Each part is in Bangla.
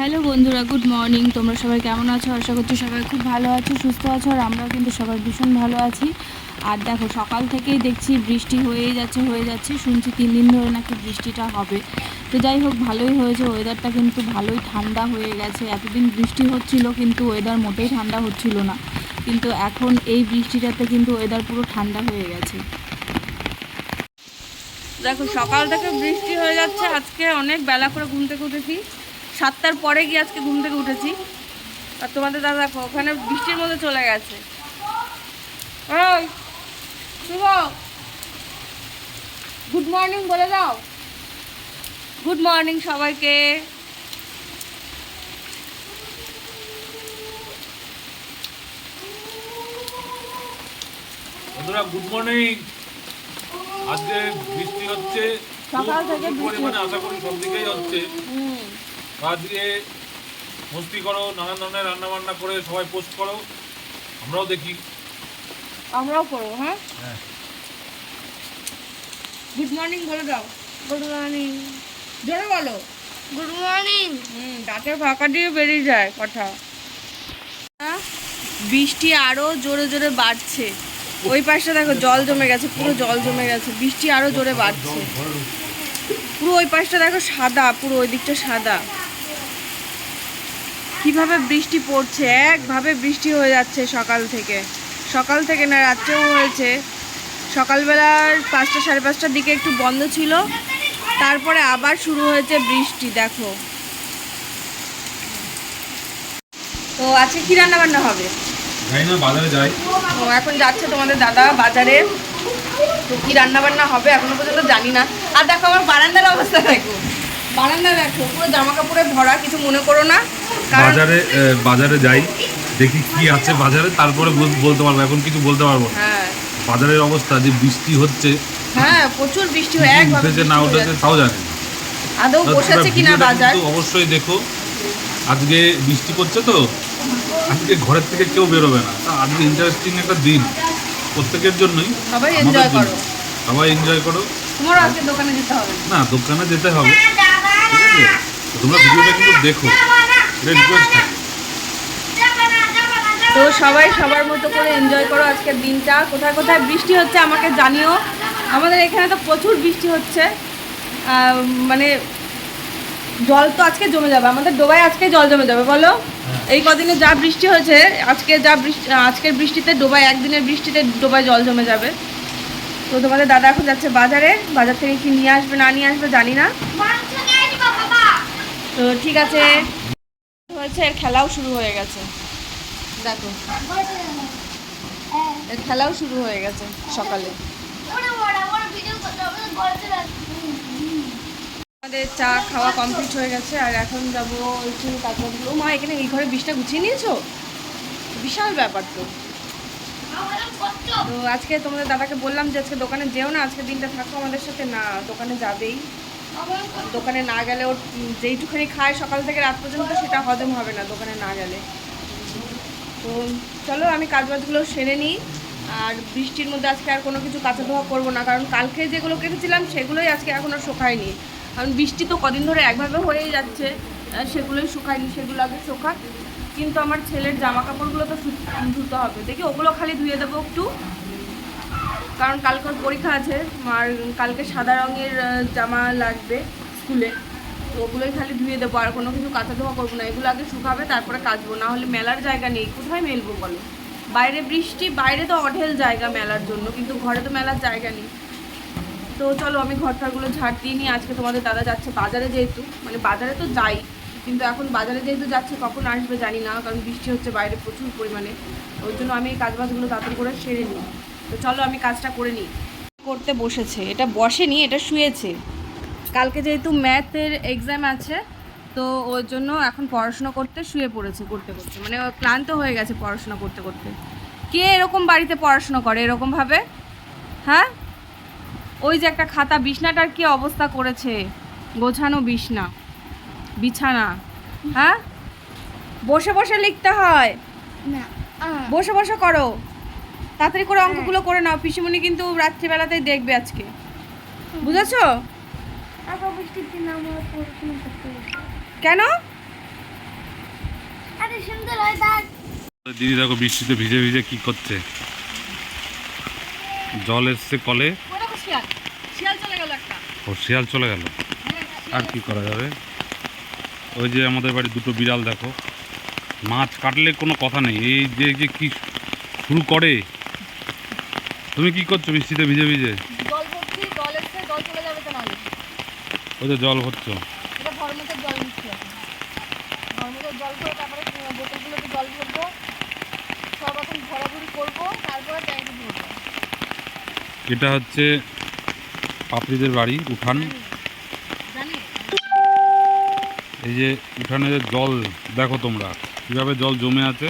হ্যালো বন্ধুরা, গুড মর্নিং। তোমরা সবাই কেমন আছো? আশা করছি সবাই খুব ভালো আছো, সুস্থ আছো। আর আমরাও কিন্তু সবাই ভীষণ ভালো আছি। আর দেখো, সকাল থেকেই দেখছি বৃষ্টি হয়ে যাচ্ছে। শুনছি 3 দিন ধরে নাকি বৃষ্টিটা হবে। তো যাই হোক, ভালোই হয়েছে। ওয়েদারটা কিন্তু ভালোই ঠান্ডা হয়ে গেছে। এতদিন বৃষ্টি হচ্ছিল কিন্তু ওয়েদার মোটেই ঠান্ডা হচ্ছিল না, কিন্তু এখন এই বৃষ্টিটাতে কিন্তু ওয়েদার পুরো ঠান্ডা হয়ে গেছে। দেখো, সকাল থেকে বৃষ্টি হয়ে যাচ্ছে। আজকে অনেক বেলা করে ঘুম থেকে উঠেছি, 7টার পরে গিয়ে আজকে ঘুম থেকে উঠেছি। আর তোমাদের দাদা দেখো ওখানে বৃষ্টির মধ্যে চলে গেছে। ওই শুভ, গুড মর্নিং বলে দাও। গুড মর্নিং সবাইকে। বন্ধুরা গুড মর্নিং। আজকে বৃষ্টি হচ্ছে সকাল থেকে পরিমাণে, আশা করি সব দিকেই হচ্ছে। আজকে মস্তি করো, নানান ধরনের রান্না বান্না করে সবাই পোস্ট করো, আমরাও দেখি, আমরাও করবো। হ্যাঁ, গুড মর্নিং বলে দাও। গুড মর্নিং জোরে বলো। Good morning. দাঁতের ফাঁকা দিয়ে বেরিয়ে যায় কথা। বৃষ্টি আরো জোরে জোরে বাড়ছে। ওই পাশটা দেখো জল জমে গেছে, পুরো জল জমে গেছে। বৃষ্টি আরো জোরে বাড়ছে। পুরো ওই পাশটা দেখো সাদা, পুরো ওই দিকটা সাদা। কিভাবে বৃষ্টি পড়ছে, একভাবে বৃষ্টি হয়ে যাচ্ছে সকাল থেকে না, রাত্রেও হয়েছে। সকালবেলার 5টা সাড়ে 5টার দিকে একটু বন্ধ ছিল, তারপরে আবার শুরু হয়েছে বৃষ্টি। দেখো, তো আজকে কি রান্না বান্না হবে? যাই না, বাজারে যাই। ও এখন যাচ্ছে তোমাদের দাদা বাজারে। তো কি রান্না বান্না হবে এখনো পর্যন্ত জানি না। আর দেখো আমার বারান্দার অবস্থা দেখো, বারান্দা দেখো পুরো জামা কাপড়ে ভরা। কিছু মনে করো না, বাজারে যাই, দেখি কি আছে বাজারে, তারপরে বলতে পারবো। এখন কিছু বলতে পারবো না। হ্যাঁ, বাজারের অবস্থা যে বৃষ্টি হচ্ছে, হ্যাঁ প্রচুর বৃষ্টি হয়ে একভাবে উঠেছে না উঠেছে তাও জানি না। আদৌ বসেছে কিনা বাজার। অবশ্যই দেখো, আজকে বৃষ্টি পড়ছে তো আজকে ঘরের থেকে কেউ বেরোবে না। আজকে ইন্টারেস্টিং একটা দিন প্রত্যেকের জন্যই। সবাই এনজয় করো, সবাই এনজয় করো। তোমারও আজকে দোকানে যেতে হবে না, দোকানে যেতে হবে, ঠিক আছে? তোমরা ভিডিওটা কিন্তু দেখো, এটা রিকোয়েস্ট থাকে। তো সবাই সবার মতো করে এনজয় করো আজকের দিনটা। কোথায় কোথায় বৃষ্টি হচ্ছে আমাকে জানিও। আমাদের এখানে তো প্রচুর বৃষ্টি হচ্ছে, মানে জল তো আজকে জমে যাবে। আমাদের ডোবায় আজকে জল জমে যাবে বলো। এই কদিনে যা বৃষ্টি হয়েছে, আজকের বৃষ্টিতে ডোবায়, একদিনের বৃষ্টিতে ডোবায় জল জমে যাবে। তো তোমাদের দাদা এখন যাচ্ছে বাজারে। বাজার থেকে কি নিয়ে আসবে না নিয়ে আসবে জানি না। তো ঠিক আছে, হয়েছে এর খেলাও শুরু হয়ে গেছে। দেখো, এর খেলাও শুরু হয়ে গেছে সকালে। আমাদের চা খাওয়া কমপ্লিট হয়ে গেছে, আর এখন যাবো একটু কাজগুলো। মা, এখানে এই ঘরে বিছটা গুছিয়ে নিয়েছো? বিশাল ব্যাপার তো। তো আজকে তোমাদের দাদাকে বললাম যে আজকে দোকানে যেও না, আজকে দিনটা থাকো আমাদের সাথে। না, দোকানে যাবেই। দোকানে না গেলে ওর যেইটুখানি খায় সকাল থেকে রাত পর্যন্ত সেটা হজম হবে না দোকানে না গেলে। তো চলো আমি কাজবাজগুলো সেরে নিই। আর বৃষ্টির মধ্যে আজকে আর কোনো কিছু কাঁচা ধোয়া করবো না, কারণ কালকে যেগুলো কেটেছিলাম সেগুলোই আজকে এখনও শুকায়নি। কারণ বৃষ্টি তো কদিন ধরে একভাবে হয়েই যাচ্ছে, সেগুলোই শুকায়নি। সেগুলো আগে শুকাক। কিন্তু আমার ছেলের জামা কাপড়গুলো তো ধুতে হবে। দেখি ওগুলো খালি ধুয়ে দেবো একটু, কারণ কালকে ওর পরীক্ষা আছে। আর কালকে সাদা রঙের জামা লাগবে স্কুলে। তো ওগুলোই খালি ধুয়ে দেবো, আর কোনো কিছু কাঁচা ধোয়া করবো না। এগুলো আগে শুকাবে, তারপরে কাচবো। না হলে মেলার জায়গা নেই, কোথায় মেলবো বলো? বাইরে বৃষ্টি, বাইরে তো অঢেল জায়গা মেলার জন্য, কিন্তু ঘরে তো মেলার জায়গা নেই। তো চলো আমি ঘরটারগুলো ঝাড় দিয়ে নিই। আজকে তোমাদের দাদা যাচ্ছে বাজারে, যেহেতু মানে বাজারে তো যাই, কিন্তু এখন বাজারে যেহেতু যাচ্ছে কখন আসবে জানি না, কারণ বৃষ্টি হচ্ছে বাইরে প্রচুর পরিমাণে। ওই জন্য আমি এই কাজবাজগুলো তাড়াতাড়ি করে সেরে নিই। তো চলো আমি কাজটা করে নিই। করতে বসেছে, এটা বসেনি, এটা শুয়েছে। কালকে যেহেতু ম্যাথের এক্সাম আছে, তো ওর জন্য এখন পড়াশোনা করতে শুয়ে পড়েছে। করতে করতে মানে ক্লান্ত হয়ে গেছে পড়াশোনা করতে করতে। কে এরকম বাড়িতে পড়াশোনা করে এরকমভাবে? হ্যাঁ, ওই যে একটা খাতা, বিছনাটার কি অবস্থা করেছে, গোছানো বিছানা। হ্যাঁ, বসে বসে লিখতে হয় না, বসে বসে করো। তাড়াতাড়ি করে অঙ্কগুলো করে নাও। পিসিমণি কিন্তু রাত্রিবেলাতেই দেখবে আজকে, বুঝেছো? কেন? দিদি দেখো বৃষ্টিতে ভিজে ভিজে কি করছে, জল এসছে কলে। ও শিয়াল চলে গেল, আর কি করা যাবে। ওই যে আমাদের বাড়ি দুটো বিড়াল দেখো, মাছ কাটলে কোনো কথা নেই, এই যে যে কি শুরু করে। তুমি কি করছো বৃষ্টিতে ভিজে ভিজে? ওই তো জল ভরছো। এটা হচ্ছে পাপড়িদের বাড়ি উঠান। এই যে উঠানে জল দেখো তোমরা কিভাবে জল জমে আছে।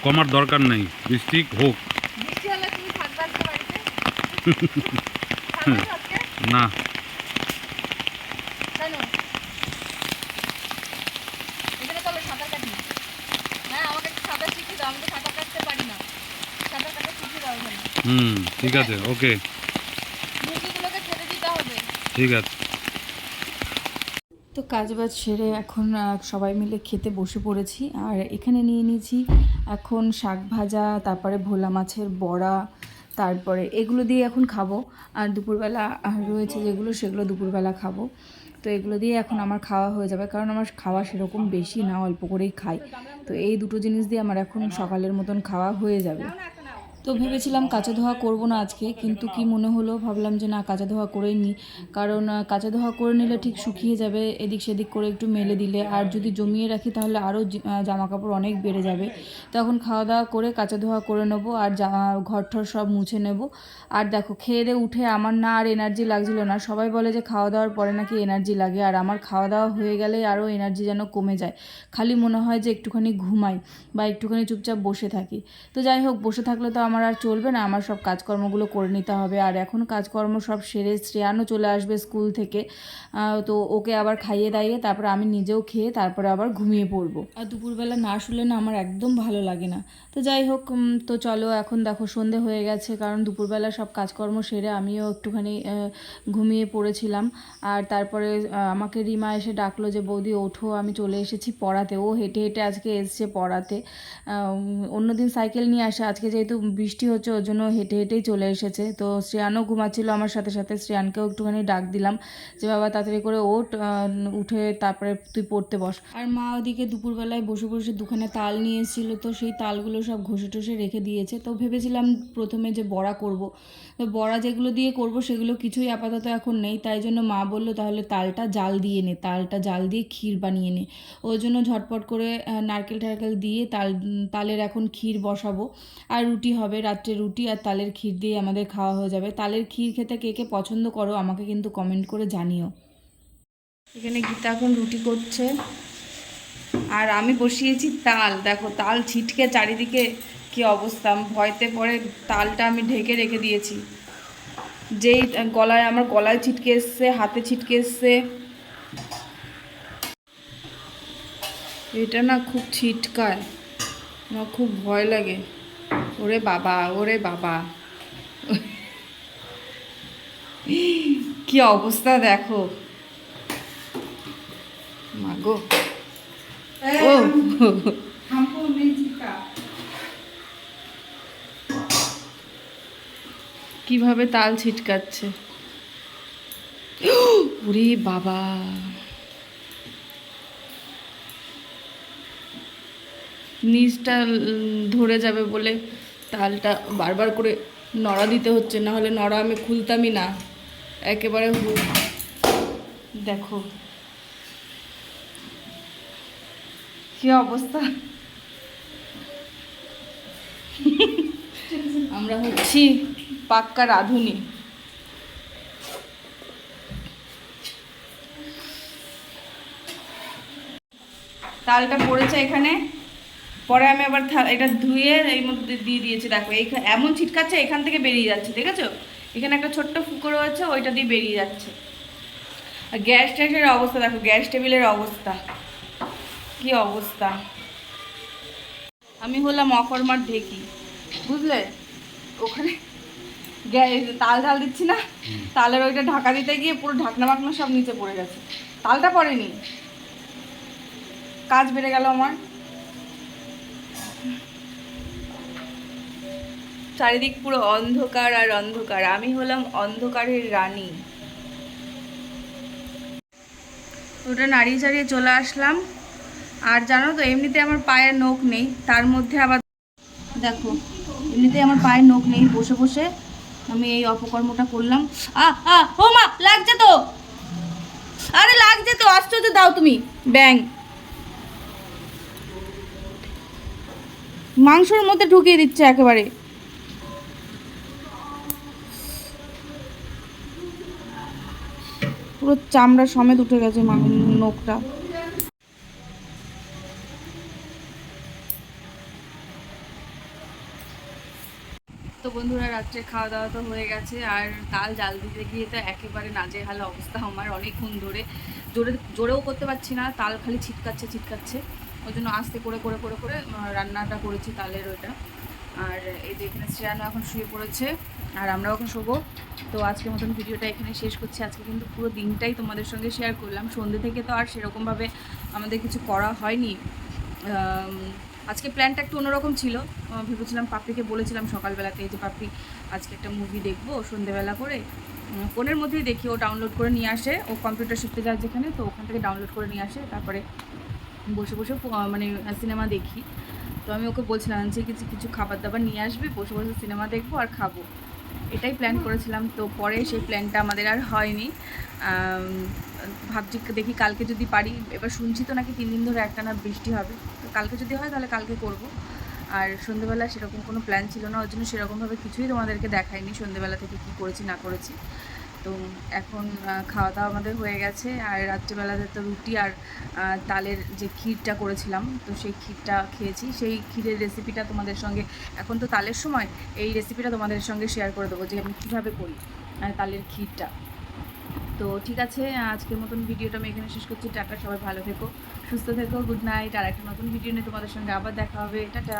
কমার দরকার নেই, বৃষ্টি হোক। না ঠিক আছে, ওকে ঠিক আছে। তো কাজবাজ সেরে এখন সবাই মিলে খেতে বসে পড়েছি। আর এখানে নিয়ে নিয়েছি এখন শাক ভাজা, তারপরে ভোলা মাছের বড়া, তারপরে এগুলো দিয়ে এখন খাবো। আর দুপুরবেলা রয়েছে যেগুলো, সেগুলো দুপুরবেলা খাবো। তো এগুলো দিয়ে এখন আমার খাওয়া হয়ে যাবে, কারণ আমার খাওয়া সেরকম বেশি না, অল্প করেই খাই। তো এই দুটো জিনিস দিয়ে আমার এখন সকালের মতন খাওয়া হয়ে যাবে। তো ভেবেছিলাম কাঁচা ধোয়া করব না আজকে, কিন্তু কি মনে হলো, ভাবলাম যে না কাঁচা ধোয়া করেই নিই। কারণ কাঁচা ধোয়া করে নিলে ঠিক শুকিয়ে যাবে, এদিক সেদিক করে একটু মেলে দিলে। আর যদি জমিয়ে রাখি তাহলে আরও জামা কাপড় অনেক বেড়ে যাবে। তখন খাওয়া দাওয়া করে কাঁচা ধোয়া করে নেবো, আর ঘর ঠর সব মুছে নেব। আর দেখো খেয়ে দিয়ে উঠে আমার না আর এনার্জি লাগছিল না। সবাই বলে যে খাওয়া দাওয়ার পরে নাকি এনার্জি লাগে, আর আমার খাওয়া দাওয়া হয়ে গেলেই আরও এনার্জি যেন কমে যায়। খালি মনে হয় যে একটুখানি ঘুমাই বা একটুখানি চুপচাপ বসে থাকি। তো যাই হোক, বসে থাকলে তো আমার আর চলবে না, আমার সব কাজকর্মগুলো করে নিতে হবে। আর এখন কাজকর্ম সব সেরে শ্রেয়ানও চলে আসবে স্কুল থেকে। তো ওকে আবার খাইয়ে দাইয়ে তারপরে আমি নিজেও খেয়ে তারপরে আবার ঘুমিয়ে পড়বো। আর দুপুরবেলা না শুলে না আমার একদম ভালো লাগে না। তো যাই হোক, তো চলো এখন দেখো সন্ধে হয়ে গেছে, কারণ দুপুরবেলা সব কাজকর্ম সেরে আমিও একটুখানি ঘুমিয়ে পড়েছিলাম। আর তারপরে আমাকে রিমা এসে ডাকলো যে বৌদি ওঠো, আমি চলে এসেছি পড়াতে। ও হেঁটে হেঁটে আজকে এসছে পড়াতে। অন্যদিন সাইকেল নিয়ে আসে, আজকে যেহেতু বৃষ্টি হচ্ছে ওর জন্য হেঁটে হেঁটেই চলে এসেছে। তো শ্রেয়ানও ঘুমাচ্ছিল আমার সাথে সাথে, শ্রেয়ানকেও একটুখানি ডাক দিলাম যে বাবা তাড়াতাড়ি করে ওঠ, উঠে তারপরে তুই পড়তে বস। আর মা ওদিকে দুপুরবেলায় বসে বসে দুখানে তাল নিয়ে এসেছিলো, তো সেই তালগুলো সব ঘষে টষে রেখে দিয়েছে। তো ভেবেছিলাম প্রথমে যে বড়া করব, তো বড়া যেগুলো দিয়ে করব সেগুলো কিছুই আপাতত এখন নেই। তাই জন্য মা বললো তাহলে তালটা জাল দিয়ে নে, তালটা জাল দিয়ে ক্ষীর বানিয়ে নে। ওই জন্য ঝটপট করে নারকেল টারকেল দিয়ে তালের এখন ক্ষীর বসাবো। আর রুটি হবে, রাত্রে রুটি আর তালের ক্ষীর দিয়ে আমাদের খাওয়া হয়ে যাবে। তালের ক্ষীর খেতে কে কে পছন্দ করো আমাকে কিন্তু কমেন্ট করে জানিও। এখানে গীতা এখন রুটি করছে আর আমি বসিয়েছি তাল। দেখো তাল ছিটকে চারিদিকে কি অবস্থা, ভয়তে পরে তালটা আমি ঢেকে রেখে দিয়েছি। যেই আমার গলায় ছিটকে এসছে, হাতে ছিটকে এসছে, এটা না খুব ছিটকায়, আমার খুব ভয় লাগে। ওরে বাবা, ওরে বাবা, কি অবস্থা দেখো মাগো। ও কিভাবে তাল ছিটকাচ্ছে, ওরে বাবা। নিচটা ধরে যাবে বলে তালটা বারবার করে নড়া দিতে হচ্ছে, না হলে নড়া আমি খুলতামই না একেবারে। দেখো কি অবস্থা। আমরা হচ্ছি পাক্কা রাঁধুনি। তালটা পড়েছে এখানে, পরে আমি আবার এটা ধুয়ে এর মধ্যে দিয়ে দিয়েছি। দেখো এমন ছিটকাচ্ছে, এখান থেকে বেরিয়ে যাচ্ছে, ঠিক আছে? এখানে একটা ছোট্ট ফুকো রয়েছে, ওইটা দিয়ে বেরিয়ে যাচ্ছে। আর গ্যাস ট্যাসের অবস্থা দেখো, গ্যাস টেবিলের অবস্থা কি অবস্থা। আমি হলাম অকর্মার ঢেকি, বুঝলে? ওখানে তাল ঢাল দিচ্ছি না, তালের ওইটা ঢাকা দিতে গিয়ে পুরো ঢাকনা বাকনা সব নিচে পড়ে গেছে, তালটা পড়েনি, কাজ বেড়ে গেল আমার। চারিদিক পুরো অন্ধকার আর অন্ধকার, আমি হলাম অন্ধকারের রানী। ওটা নাড়িয়ে চাড়িয়ে চলে আসলাম। আর জানো তো এমনিতে আমার পায়ের নখ নেই, তার মধ্যে আবার দেখো এমনিতে আমার পায়ের নখ নেই, বসে বসে আমি এই অপকর্মটা করলাম। ও মা লাগছে তো, আরে লাগছে তো, আশ্চর্য দাও তুমি ব্যাং, মাংসের মধ্যে ঢুকিয়ে দিচ্ছে একেবারে। পুরো চামড়া সমেত উঠে গেছে নখটা। তো বন্ধুরা রাত্রে খাওয়া দাওয়া তো হয়ে গেছে, আর তাল জাল দিতে গিয়ে তো একেবারে নাজেহাল অবস্থা আমার, অনেকক্ষণ ধরে জোরেও করতে পারছি না, তাল খালি ছিটকাচ্ছে। ওই জন্য আস্তে করে করে করে করে রান্নাটা করেছি তালের ওইটা। আর এই যে এখানে শ্রেয়ানো এখন শুয়ে পড়েছে, আর আমরাও এখন শোবো। তো আজকের মতন ভিডিওটা এখানে শেষ করছি। আজকে কিন্তু পুরো দিনটাই তোমাদের সঙ্গে শেয়ার করলাম, সন্ধ্যে থেকে তো আর সেরকমভাবে আমাদের কিছু করা হয়নি। আজকে প্ল্যানটা একটু অন্যরকম ছিল, ভেবেছিলাম পাপড়িকে বলেছিলাম সকালবেলাতে যে পাপড়ি আজকে একটা মুভি দেখবো সন্ধ্যেবেলা করে, ফোনের মধ্যেই দেখি, ও ডাউনলোড করে নিয়ে আসে, ও কম্পিউটার শিখতে যায় যেখানে, তো ওখান থেকে ডাউনলোড করে নিয়ে আসে, তারপরে বসে বসে মানে সিনেমা দেখি। তো আমি ওকে বলছিলাম যে কিছু খাবার দাবার নিয়ে আসবে, বসে বসে সিনেমা দেখবো আর খাবো, এটাই প্ল্যান করেছিলাম। তো পরে সেই প্ল্যানটা আমাদের আর হয়নি। ভাবছি দেখি কালকে যদি পারি, এবার শুনছি তো নাকি 3 দিন ধরে একটানা বৃষ্টি হবে, তো কালকে যদি হয় তাহলে কালকে করব। আর সন্ধ্যেবেলা সেরকম কোনো প্ল্যান ছিল না, ওই জন্য সেরকমভাবে কিছুই তোমাদেরকে দেখাইনি সন্ধ্যেবেলা থেকে কী করেছি না করেছি। তো এখন খাওয়া দাওয়া আমাদের হয়ে গেছে, আর রাত্রিবেলাতে তো রুটি আর তালের যে ক্ষীরটা করেছিলাম, তো সেই ক্ষীরটা খেয়েছি। সেই ক্ষীরের রেসিপিটা তোমাদের সঙ্গে, এখন তো তালের সময়, এই রেসিপিটা তোমাদের সঙ্গে শেয়ার করে দেবো যে আমি কীভাবে করি তালের ক্ষীরটা। তো ঠিক আছে, আজকের মতন ভিডিওটা আমি এখানে শেষ করছি। টাটা, সবাই ভালো থেকো, সুস্থ থেকো, গুড নাইট। আর একটা নতুন ভিডিও নিয়ে তোমাদের সঙ্গে আবার দেখা হবে। টাটা।